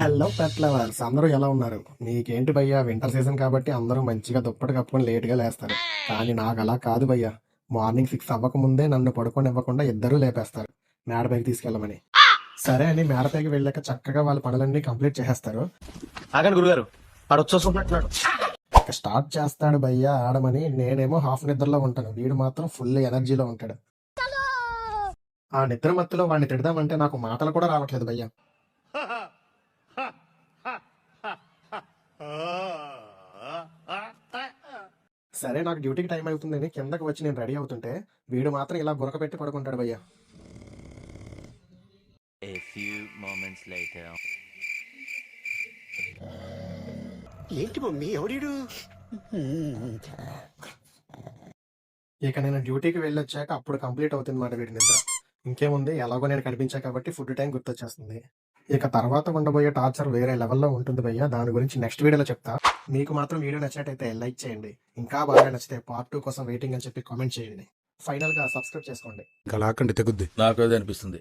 Hello pet lovers, అందరూ ఎలా ఉన్నారు? మీకేంటి భయ్యా, వింటర్ సీజన్ కాబట్టి అందరూ మంచిగా దుప్పటి కప్పుకొని లేట్గా లేస్తారు. కానీ నాకు అలా కాదు భయ్యా. మార్నింగ్ 6 అవ్వక ముందే నన్ను పడుకొని ఇవ్వకుండా ఇద్దరూ లేపేస్తారు మేడ పైకి తీసుకెళ్ళమని. సరే అని మేడ పైకి వెళ్ళాక చక్కగా వాళ్ళ పనులన్నీ కంప్లీట్ చేసేస్తారు. ఆగండి గురుగారు, ఆడు వచ్చేసుకుంటున్నాడు. ఇక స్టార్ట్ చేస్తాడు భయ్యా ఆడమని. నేనేమో హాఫ్ నిద్రలో ఉంటాను, వీడు మాత్రం ఫుల్ ఎనర్జీలో ఉంటాడు. ఆ నిద్ర మత్తులో వాడిని తిడదామంటే నాకు మాటలు కూడా రావట్లేదు భయ్యా. సరే, నాకు డ్యూటీకి టైం అవుతుందని కిందకి వచ్చి నేను రెడీ అవుతుంటే వీడు మాత్రం ఇలా గురక పెట్టి పడుకుంటాడు భయ్యా. A few moments later. ఏంటి మమ్మీ ఎవడీడు? ఇక నేను డ్యూటీకి వెళ్ళొచ్చాక అప్పుడు కంప్లీట్ అవుతుంది మాట వీడి నిద్ర. ఇంకేముంది, ఎలాగో నేను కనిపించా కాబట్టి ఫుడ్ టైం గుర్తొచ్చేస్తుంది. ఇక తర్వాత ఉండబోయే టార్చర్ వేరే లెవెల్లో ఉంటుంది భయ్యా. దాని గురించి నెక్స్ట్ వీడియోలో చెప్తా. మీకు మాత్రం వీడియో నచ్చినట్టయితే లైక్ చేయండి. ఇంకా బాగా నచ్చితే పార్ట్ 2 కోసం వెయిటింగ్ అని చెప్పి కామెంట్ చేయండి. ఫైనల్ గా సబ్స్క్రైబ్ చేసుకోండి. ఇంకా లాక్కండి తెగుద్ది. నాకు అదే అనిపిస్తుంది.